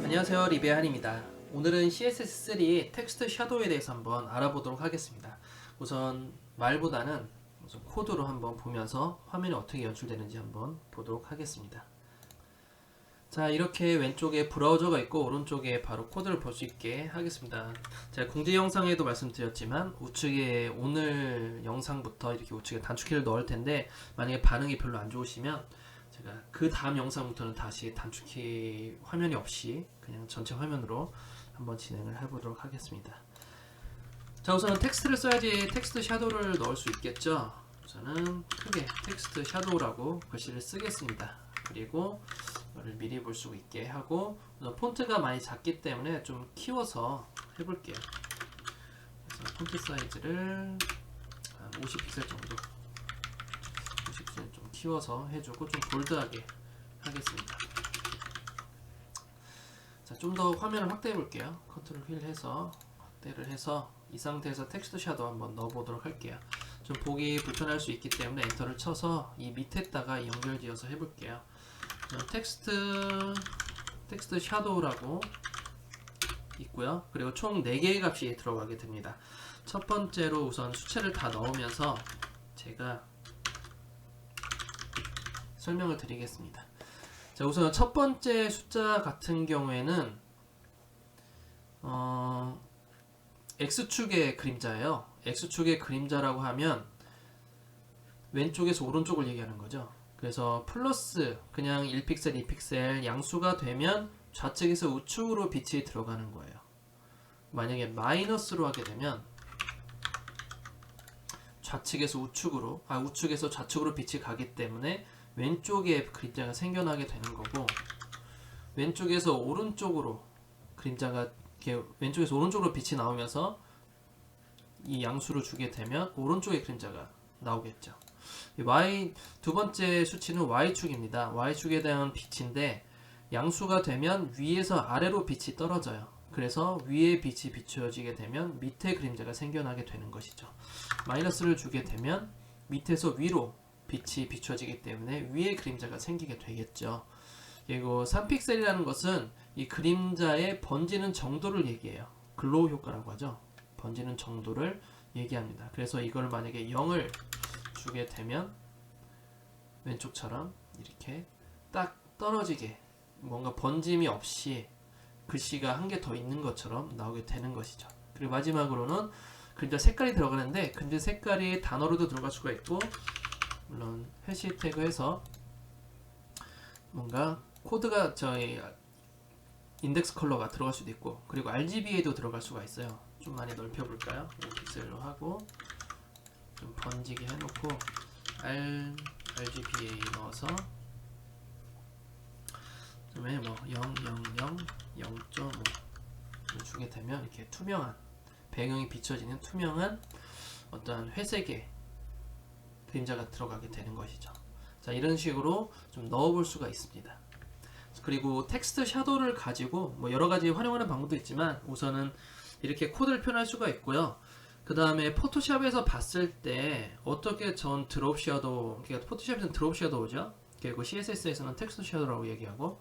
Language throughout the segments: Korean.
안녕하세요, 리베한입니다. 오늘은 CSS3 텍스트 섀도우에 대해서 한번 알아보도록 하겠습니다. 우선 말보다는 우선 코드로 한번 보면서 화면이 어떻게 연출되는지 한번 보도록 하겠습니다. 자, 이렇게 왼쪽에 브라우저가 있고 오른쪽에 바로 코드를 볼 수 있게 하겠습니다. 제가 공지 영상에도 말씀드렸지만 우측에 오늘 영상부터 이렇게 우측에 단축키를 넣을 텐데 만약에 반응이 별로 안 좋으시면 제가 그 다음 영상부터는 다시 단축키 화면이 없이 그냥 전체 화면으로 한번 진행을 해보도록 하겠습니다. 자, 우선은 텍스트를 써야지 텍스트 섀도우를 넣을 수 있겠죠. 우선은 크게 텍스트 섀도우라고 글씨를 쓰겠습니다. 그리고 이거를 미리 볼 수 있게 하고, 우선 폰트가 많이 작기 때문에 좀 키워서 해볼게요. 그래서 폰트 사이즈를 한 50픽셀 정도, 50픽셀 좀 키워서 해주고 좀 볼드하게 하겠습니다. 자, 좀 더 화면을 확대해 볼게요. 컨트롤 휠 해서 확대를 해서 이 상태에서 텍스트 섀도우 한번 넣어 보도록 할게요. 좀 보기 불편할 수 있기 때문에 엔터를 쳐서 이 밑에다가 연결지어서 해볼게요. 텍스트 섀도우라고 있고요. 그리고 총 4개의 값이 들어가게 됩니다. 첫 번째로 우선 수채를 다 넣으면서 제가 설명을 드리겠습니다. 자, 우선 첫 번째 숫자 같은 경우에는 X축의 그림자예요. X축의 그림자라고 하면 왼쪽에서 오른쪽을 얘기하는 거죠. 그래서 플러스 그냥 1픽셀, 2픽셀 양수가 되면 좌측에서 우측으로 빛이 들어가는 거예요. 만약에 마이너스로 하게 되면 좌측에서 우측으로, 우측에서 좌측으로 빛이 가기 때문에 왼쪽에 그림자가 생겨나게 되는 거고, 왼쪽에서 오른쪽으로 그림자가 왼쪽에서 오른쪽으로 빛이 나오면서 이 양수를 주게 되면 오른쪽에 그림자가 나오겠죠. 두 번째 수치는 Y축입니다. Y축에 대한 빛인데 양수가 되면 위에서 아래로 빛이 떨어져요. 그래서 위에 빛이 비춰지게 되면 밑에 그림자가 생겨나게 되는 것이죠. 마이너스를 주게 되면 밑에서 위로 빛이 비춰지기 때문에 위에 그림자가 생기게 되겠죠. 그리고 3픽셀이라는 것은 이 그림자의 번지는 정도를 얘기해요. 글로우 효과라고 하죠. 번지는 정도를 얘기합니다. 그래서 이걸 만약에 0을 주게 되면 왼쪽처럼 이렇게 딱 떨어지게 뭔가 번짐이 없이 글씨가 한 개 더 있는 것처럼 나오게 되는 것이죠. 그리고 마지막으로는 그림자 색깔이 들어가는데 그림자 색깔이 단어로도 들어갈 수가 있고, 물론 해시태그 해서 뭔가 코드가 저희 인덱스 컬러가 들어갈 수도 있고, 그리고 RGB에도 들어갈 수가 있어요. 좀 많이 넓혀 볼까요? 5픽셀로 하고 좀 번지게 해놓고 RGBA 넣어서 그다음에 뭐 000 0.5 주게 되면 이렇게 투명한 배경이 비춰지는 투명한 어떤 회색의 그림자가 들어가게 되는 것이죠. 자, 이런 식으로 좀 넣어볼 수가 있습니다. 그리고 텍스트 섀도우를 가지고 뭐 여러 가지 활용하는 방법도 있지만 우선은 이렇게 코드를 표현할 수가 있고요. 그 다음에 포토샵에서 봤을 때 어떻게 전 드롭 섀도우, 그러니까 포토샵에서는 드롭 섀도우죠. 그리고 CSS에서는 텍스트 섀도우라고 얘기하고,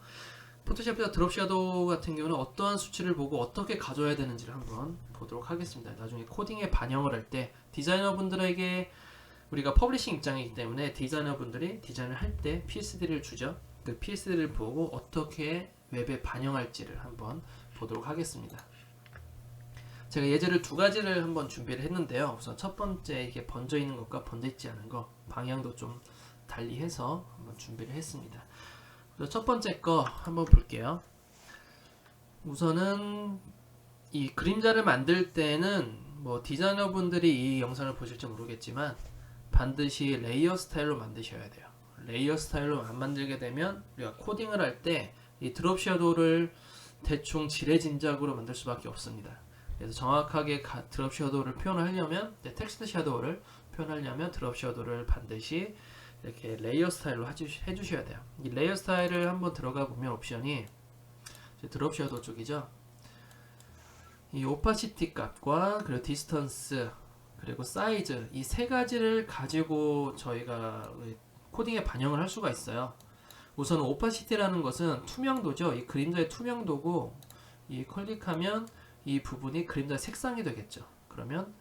포토샵에서 드롭 섀도우 같은 경우는 어떠한 수치를 보고 어떻게 가져야 되는지를 한번 보도록 하겠습니다. 나중에 코딩에 반영을 할 때 디자이너분들에게 우리가 퍼블리싱 입장이기 때문에 디자이너분들이 디자인을 할 때 PSD를 주죠. 그 PSD를 보고 어떻게 웹에 반영할지를 한번 보도록 하겠습니다. 제가 예제를 두 가지를 한번 준비를 했는데요. 우선 첫 번째 이게 번져 있는 것과 번져 있지 않은 것 방향도 좀 달리 해서 한번 준비를 했습니다. 그래서 첫 번째 거 한번 볼게요. 우선은 이 그림자를 만들 때는 뭐 디자이너분들이 이 영상을 보실지 모르겠지만 반드시 레이어 스타일로 만드셔야 돼요. 레이어 스타일로 안 만들게 되면 우리가 코딩을 할 때 이 드롭 섀도우를 대충 지레짐작으로 만들 수밖에 없습니다. 그래서 정확하게 드롭 섀도우를 표현하려면, 텍스트 섀도우를 표현하려면 드롭 섀도우를 반드시 이렇게 레이어 스타일로 해주셔야 돼요. 이 레이어 스타일을 한번 들어가 보면 옵션이 드롭 섀도우 쪽이죠. 이 오파시티 값과 그리고 디스턴스 그리고 사이즈, 이 세 가지를 가지고 저희가 코딩에 반영을 할 수가 있어요. 우선 오파시티라는 것은 투명도죠. 이 그림자의 투명도고, 이 클릭하면 이 부분이 그림자 색상이 되겠죠. 그러면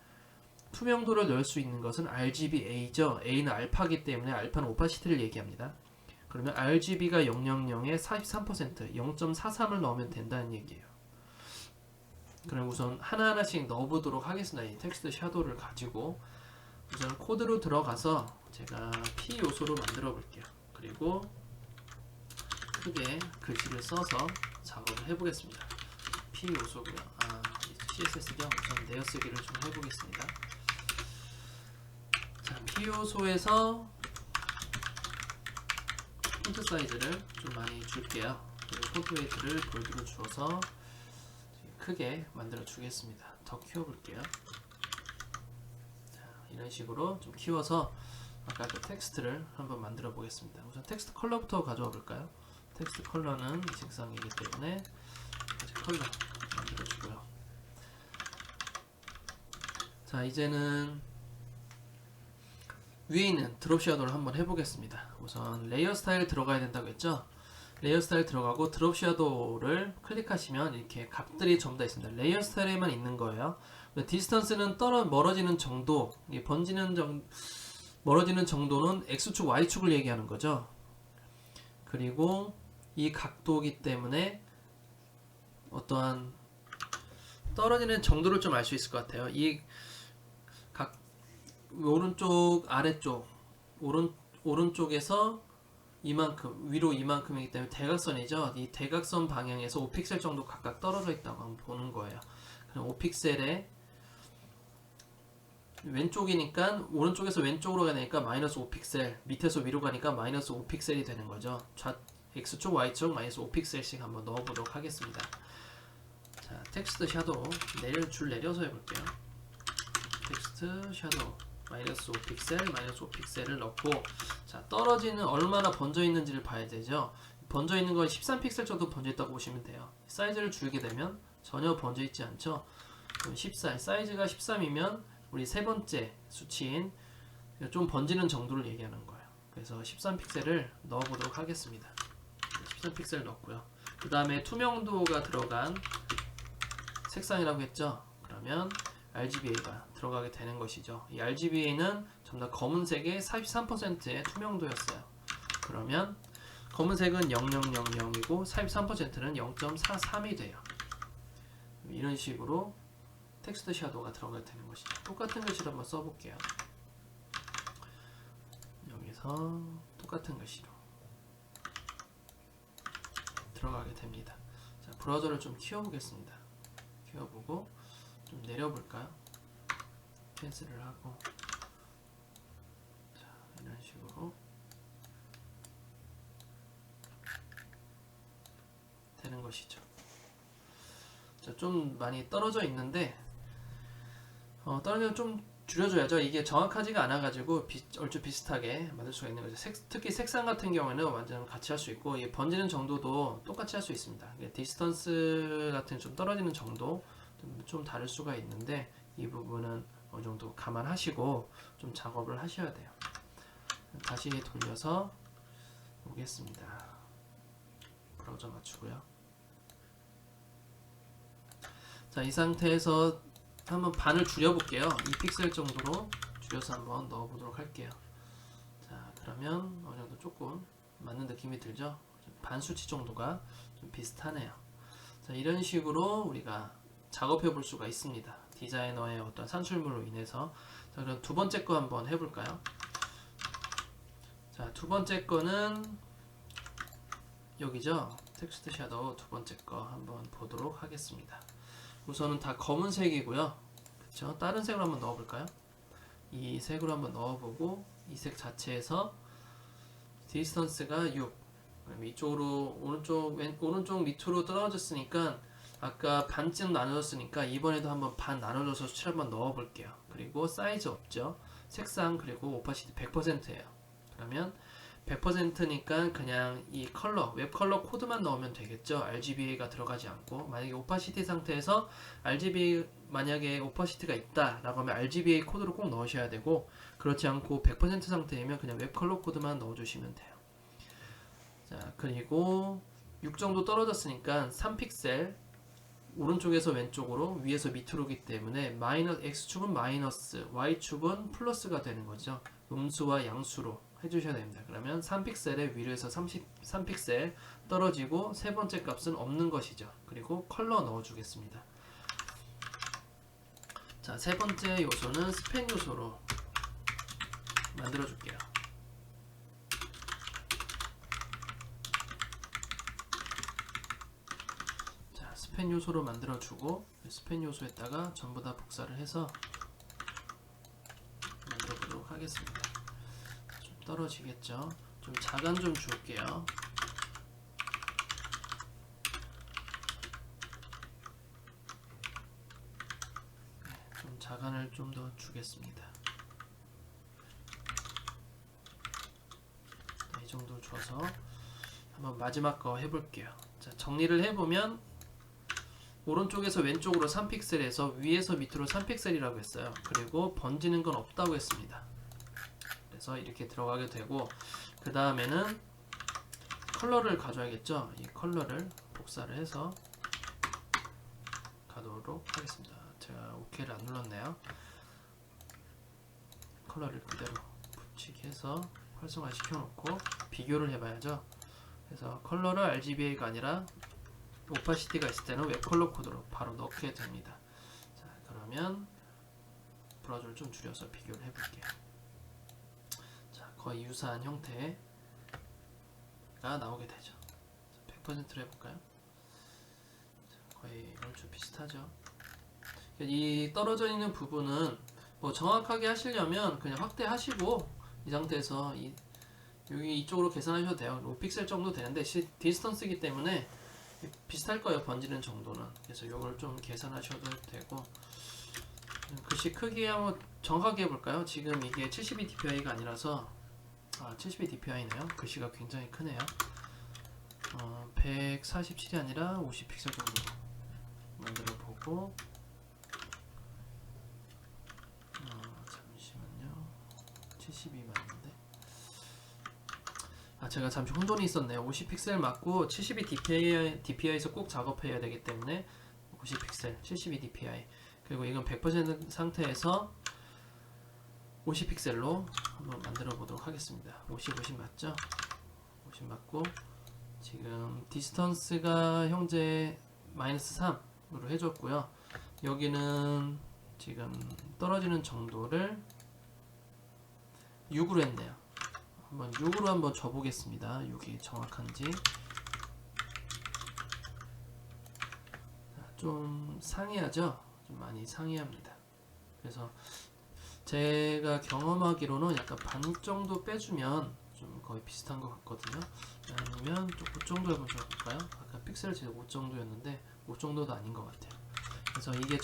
투명도를 넣을 수 있는 것은 RGBA죠. A는 알파이기 때문에 알파는 오파시티를 얘기합니다. 그러면 RGB가 000에 43%, 0.43을 넣으면 된다는 얘기예요. 그럼 우선 하나하나씩 넣어보도록 하겠습니다. 이 텍스트 섀도우를 가지고 우선 코드로 들어가서 제가 P 요소로 만들어 볼게요. 그리고 크게 글씨를 써서 작업을 해보겠습니다. P 요소고요. CSS경 우선 내어쓰기를 좀 해보겠습니다. 자, P 요소에서 폰트 사이즈를 좀 많이 줄게요. 그리고 폰트 웨이트를 볼드로 주어서 크게 만들어 주겠습니다. 더 키워볼게요. 자, 이런 식으로 좀 키워서 아까 그 텍스트를 한번 만들어 보겠습니다. 우선 텍스트 컬러부터 가져와 볼까요? 텍스트 컬러는 이 색상이기 때문에 컬러 만들어 주고요. 자, 이제는 위에 있는 드롭 섀도우를 한번 해보겠습니다. 우선 레이어 스타일 들어가야 된다고 했죠? 레이어 스타일 들어가고 드롭 섀도우를 클릭하시면 이렇게 값들이 전부 다 있습니다. 레이어 스타일에만 있는 거예요. 디스턴스는 멀어지는 정도, 멀어지는 정도는 X축, Y축을 얘기하는 거죠. 그리고 이 각도이기 때문에 어떠한 떨어지는 정도를 좀 알 수 있을 것 같아요. 이 오른쪽, 아래쪽, 오른쪽에서 이만큼, 위로 이만큼이기 때문에 대각선이죠. 이 대각선 방향에서 5픽셀 정도 각각 떨어져 있다고 한번 보는 거예요. 그럼 5픽셀에 왼쪽이니까 오른쪽에서 왼쪽으로 가니까 마이너스 5픽셀, 밑에서 위로 가니까 마이너스 5픽셀이 되는 거죠. X축, Y축 마이너스 5픽셀씩 한번 넣어보도록 하겠습니다. 자, 텍스트 섀도우 줄 내려서 해볼게요. 텍스트 섀도우 마이너스 5픽셀, 마이너스 5픽셀을 넣고, 자, 떨어지는 얼마나 번져 있는지를 봐야 되죠. 번져 있는 건 13픽셀 정도 번져 있다고 보시면 돼요. 사이즈를 줄이게 되면 전혀 번져 있지 않죠. 그럼 14, 사이즈가 13이면 우리 세 번째 수치인 좀 번지는 정도를 얘기하는 거예요. 그래서 13픽셀을 넣어보도록 하겠습니다. 13픽셀 넣었고요. 그 다음에 투명도가 들어간 색상이라고 했죠. 그러면 RGBA가 들어가게 되는 것이죠. 이 RGBA는 전부 다 검은색의 43%의 투명도였어요. 그러면 검은색은 0000이고 43%는 0.43이 돼요. 이런 식으로 텍스트 섀도우가 들어가게 되는 것이죠. 똑같은 글씨를 한번 써볼게요. 여기서 똑같은 글씨로 들어가게 됩니다. 자, 브라우저를 좀 키워보겠습니다. 키워보고 좀 내려볼까요? 캔슬을 하고, 자, 이런 식으로 되는 것이죠. 자, 좀 많이 떨어져 있는데 떨어지면 좀 줄여줘야죠. 이게 정확하지가 않아가지고 얼추 비슷하게 만들 수가 있는 거죠. 특히 색상 같은 경우에는 완전 같이 할 수 있고, 이 번지는 정도도 똑같이 할 수 있습니다. 디스턴스 같은 좀 떨어지는 정도 좀 다를 수가 있는데, 이 부분은 어느 정도 감안하시고 좀 작업을 하셔야 돼요. 다시 돌려서 보겠습니다. 브라우저 맞추고요. 자, 이 상태에서 한번 반을 줄여볼게요. 2픽셀 정도로 줄여서 한번 넣어보도록 할게요. 자, 그러면 어느 정도 조금 맞는 느낌이 들죠? 반 수치 정도가 좀 비슷하네요. 자, 이런 식으로 우리가 작업해 볼 수가 있습니다. 디자이너의 어떤 산출물로 인해서. 자, 그럼 두 번째 거 한번 해볼까요? 자, 두 번째 거는 여기죠? 텍스트 섀도우 두 번째 거 한번 보도록 하겠습니다. 우선은 다 검은색이고요. 그쵸? 다른 색으로 한번 넣어볼까요? 이 색으로 한번 넣어보고, 이 색 자체에서 디스턴스가 6. 그럼 이쪽으로 오른쪽 밑으로 떨어졌으니까, 아까 반쯤 나눠졌으니까 이번에도 한번 반 나눠져서 수치를 한번 넣어볼게요. 그리고 사이즈 없죠? 색상 그리고 오파시티 100%예요. 그러면 100%니까 그냥 이 웹 컬러 코드만 넣으면 되겠죠. RGBA가 들어가지 않고, 만약에 오파시티 상태에서 RGBA 만약에 오파시티가 있다 라고 하면 RGBA 코드를 꼭 넣으셔야 되고, 그렇지 않고 100% 상태이면 그냥 웹 컬러 코드만 넣어주시면 돼요. 자, 그리고 6 정도 떨어졌으니까 3픽셀 오른쪽에서 왼쪽으로 위에서 밑으로기 때문에 X축은 마이너스, Y축은 플러스가 되는 거죠. 음수와 양수로 해주셔야 됩니다. 그러면 3픽셀의 위로 해서 3픽셀 떨어지고 세 번째 값은 없는 것이죠. 그리고 컬러 넣어주겠습니다. 자, 세 번째 요소는 스팬 요소로 만들어줄게요. 자, 스팬 요소로 만들어주고 스팬 요소에다가 전부 다 복사를 해서 만들어보도록 하겠습니다. 좀 떨어지겠죠? 좀 자간 좀 줄게요. 좀 자간을 좀 더 주겠습니다. 이 정도 줘서 한번 마지막 거 해볼게요. 자, 정리를 해보면 오른쪽에서 왼쪽으로 3픽셀에서 위에서 밑으로 3픽셀이라고 했어요. 그리고 번지는 건 없다고 했습니다. 그래서 이렇게 들어가게 되고 그 다음에는 컬러를 가져야겠죠. 이 컬러를 복사를 해서 가도록 하겠습니다. 제가 OK를 안 눌렀네요. 컬러를 그대로 붙이게 해서 활성화 시켜놓고 비교를 해봐야죠. 그래서 컬러를 RGBA가 아니라 오파시티가 있을 때는 웹 컬러 코드로 바로 넣게 됩니다. 자, 그러면 브라우저를 좀 줄여서 비교를 해볼게요. 자, 거의 유사한 형태가 나오게 되죠. 100%로 해볼까요? 자, 거의 얼추 비슷하죠. 이 떨어져 있는 부분은 뭐 정확하게 하시려면 그냥 확대하시고 이 상태에서 여기 이쪽으로 계산하셔도 돼요. 5픽셀 정도 되는데 디스턴스이기 때문에 비슷할 거예요. 번지는 정도는. 그래서 이걸 좀 계산하셔도 되고 글씨 크기 한번 정확하게 해볼까요? 지금 이게 72dpi가 아니라서 72dpi네요. 글씨가 굉장히 크네요. 147이 아니라 50픽셀 정도 만들어 보고 잠시만요. 72 맞는데 제가 잠시 혼돈이 있었네요. 50픽셀 맞고 72dpi에서 꼭 작업해야 되기 때문에 50픽셀 72dpi 그리고 이건 100% 상태에서 50픽셀로 한번 만들어 보도록 하겠습니다. 50 맞죠? 50 맞고 지금 디스턴스가 현재 -3으로 해줬고요. 여기는 지금 떨어지는 정도를 6으로 했네요. 한번 6으로 한번 줘보겠습니다. 6이 정확한지. 좀 상이하죠? 좀 많이 상이합니다. 그래서 제가 경험하기로는 약간 반 정도 빼주면 좀 거의 비슷한 것 같거든요. 아니면 좀 5 정도 한번 줘볼까요? 아까 픽셀 제가 5 정도였는데 5 정도도 아닌 것 같아요. 그래서 이게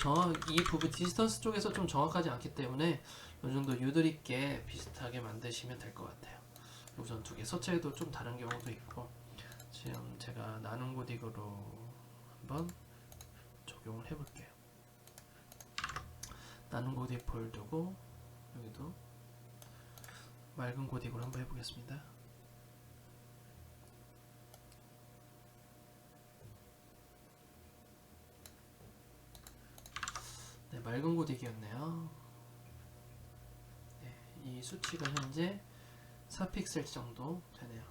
이 부분 디스턴스 쪽에서 좀 정확하지 않기 때문에 이 정도 유도리있게 비슷하게 만드시면 될 것 같아요. 우선 두 개 서체도 좀 다른 경우도 있고 지금 제가 나눔 고딕으로 한번 적용을 해볼게요. 나눔 고딕 볼드고 여기도 맑은 고딕으로 한번 해보겠습니다. 네, 맑은 고딕이었네요. 네, 이 수치가 현재 4픽셀 정도 되네요.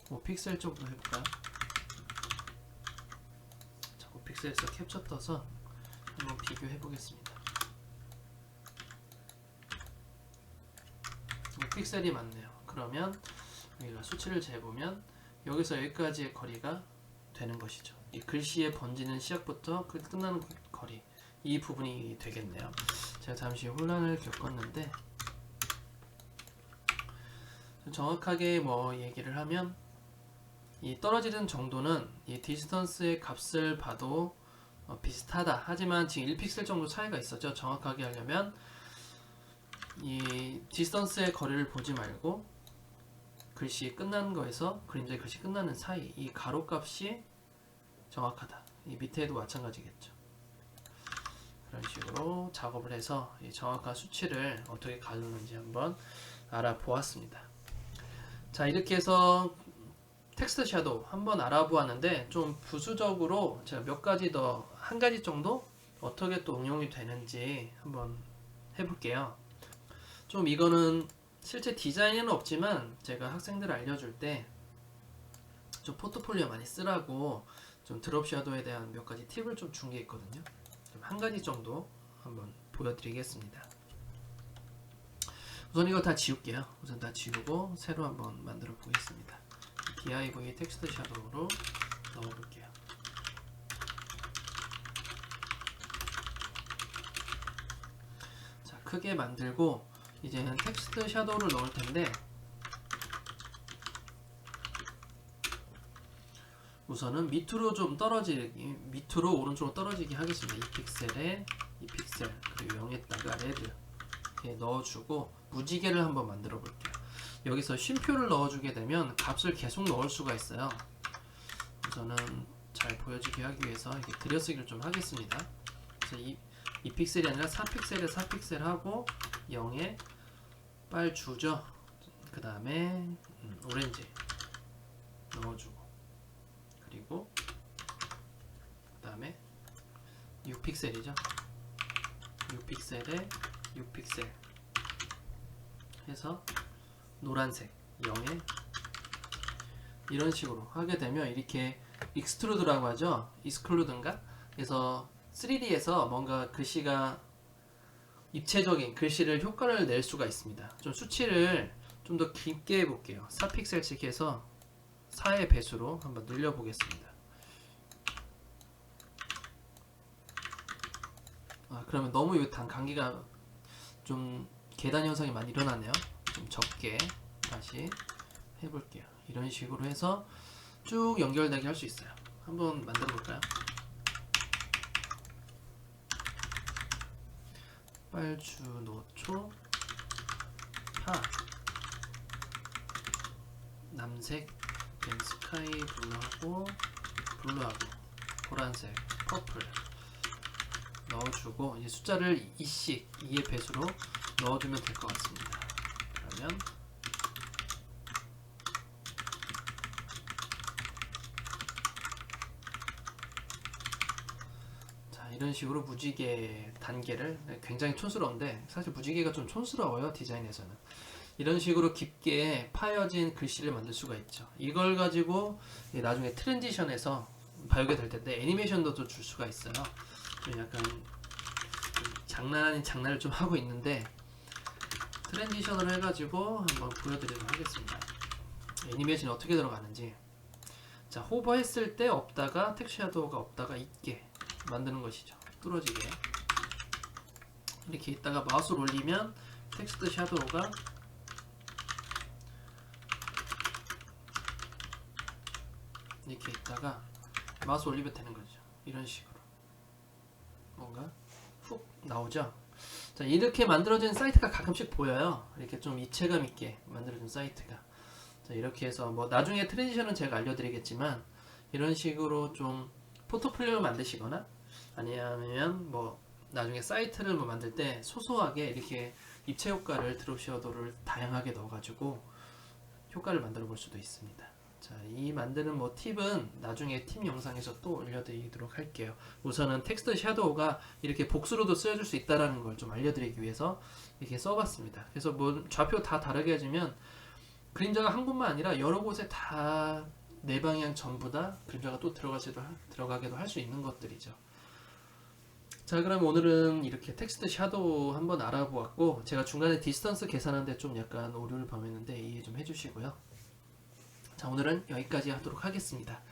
5픽셀 정도 해볼까요? 자, 5픽셀에서 캡처 떠서 한번 비교해 보겠습니다. 5픽셀이 맞네요. 그러면 여기가 수치를 재보면 여기서 여기까지의 거리가 되는 것이죠. 이 글씨의 번지는 시작부터 끝나는 거리, 이 부분이 되겠네요. 제가 잠시 혼란을 겪었는데 정확하게 뭐 얘기를 하면 이 떨어지는 정도는 이 디스턴스의 값을 봐도 비슷하다. 하지만 지금 1픽셀 정도 차이가 있었죠. 정확하게 하려면 이 디스턴스의 거리를 보지 말고 글씨 끝나는 거에서 그림자의 글씨 끝나는 사이 이 가로 값이 정확하다. 이 밑에도 마찬가지겠죠. 그런 식으로 작업을 해서 이 정확한 수치를 어떻게 가져오는지 한번 알아보았습니다. 자, 이렇게 해서 텍스트 섀도우 한번 알아보았는데 좀 부수적으로 제가 몇 가지 더, 한 가지 정도 어떻게 또 응용이 되는지 한번 해볼게요. 좀 이거는 실제 디자인에는 없지만 제가 학생들 알려줄 때 좀 포트폴리오 많이 쓰라고 좀 드롭 섀도우에 대한 몇 가지 팁을 좀 준 게 있거든요. 좀 한 가지 정도 한번 보여드리겠습니다. 우선 이거 다 지울게요. 우선 다 지우고 새로 한번 만들어 보겠습니다. div 텍스트 섀도우로 넣어볼게요. 자, 크게 만들고 이제는 텍스트 섀도우를 넣을 텐데, 우선은 밑으로 좀 떨어지기, 밑으로 오른쪽으로 떨어지게 하겠습니다. 2픽셀에 2픽셀 그리고 0에다가 레드 이렇게 넣어주고 무지개를 한번 만들어 볼게요. 여기서 쉼표를 넣어주게 되면 값을 계속 넣을 수가 있어요. 우선은 잘 보여지게 하기 위해서 이렇게 들여쓰기를 좀 하겠습니다. 그래서 2픽셀이 아니라 4픽셀에 4픽셀 하고 0에 빨 주죠. 그 다음에 오렌지 넣어주고, 그리고 그 다음에 6픽셀이죠. 6픽셀에 6픽셀 해서 노란색 0에 이런 식으로 하게 되면 이렇게 익스트루드라고 하죠. 익스클루드인가? 그래서 3D에서 뭔가 글씨가 입체적인 글씨를 효과를 낼 수가 있습니다. 좀 수치를 좀 더 깊게 해볼게요. 4픽셀씩 해서 4의 배수로 한번 늘려보겠습니다. 그러면 너무 이 간기가 좀 계단 현상이 많이 일어나네요. 좀 적게 다시 해볼게요. 이런 식으로 해서 쭉 연결되게 할 수 있어요. 한번 만들어 볼까요? 빨주, 노초, 파, 남색, 스카이 블루하고 보라색, 퍼플 넣어주고, 이제 숫자를 2씩 2의 배수로 넣어주면 될 것 같습니다. 그러면 자, 이런 식으로 무지개 단계를, 굉장히 촌스러운데 사실 무지개가 좀 촌스러워요, 디자인에서는. 이런 식으로 깊게 파여진 글씨를 만들 수가 있죠. 이걸 가지고 나중에 트랜지션에서 배우게 될 텐데 애니메이션도 또 줄 수가 있어요. 좀 약간 장난 아닌 장난을 좀 하고 있는데 트랜지션으로 해가지고 한번 보여드리도록 하겠습니다. 애니메이션이 어떻게 들어가는지. 자, 호버했을 때 없다가 텍스트 섀도우가 없다가 있게 만드는 것이죠. 뚫어지게 이렇게 있다가 마우스를 올리면 텍스트 섀도우가 이렇게 있다가 마우스 올리면 되는 거죠. 이런 식으로 뭔가 훅 나오죠. 자, 이렇게 만들어진 사이트가 가끔씩 보여요. 이렇게 좀 입체감 있게 만들어진 사이트가. 자, 이렇게 해서 뭐 나중에 트랜지션은 제가 알려드리겠지만 이런 식으로 좀 포트폴리오를 만드시거나 아니면 뭐 나중에 사이트를 뭐 만들 때 소소하게 이렇게 입체 효과를 드롭 섀도우를 다양하게 넣어가지고 효과를 만들어 볼 수도 있습니다. 자, 이 만드는 뭐 팁은 나중에 팁 영상에서 또 올려드리도록 할게요. 우선은 텍스트 섀도우가 이렇게 복수로도 쓰여질 수 있다는 걸 좀 알려드리기 위해서 이렇게 써봤습니다. 그래서 뭐 좌표 다 다르게 해주면 그림자가 한 곳만 아니라 여러 곳에 다 네 방향 전부 다 그림자가 또 들어가게도 할 수 있는 것들이죠. 자, 그럼 오늘은 이렇게 텍스트 섀도우 한번 알아보았고, 제가 중간에 디스턴스 계산하는데 좀 약간 오류를 범했는데 이해 좀 해주시고요. 자, 오늘은 여기까지 하도록 하겠습니다.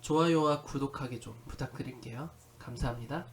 좋아요와 구독하기 좀 부탁드릴게요. 감사합니다.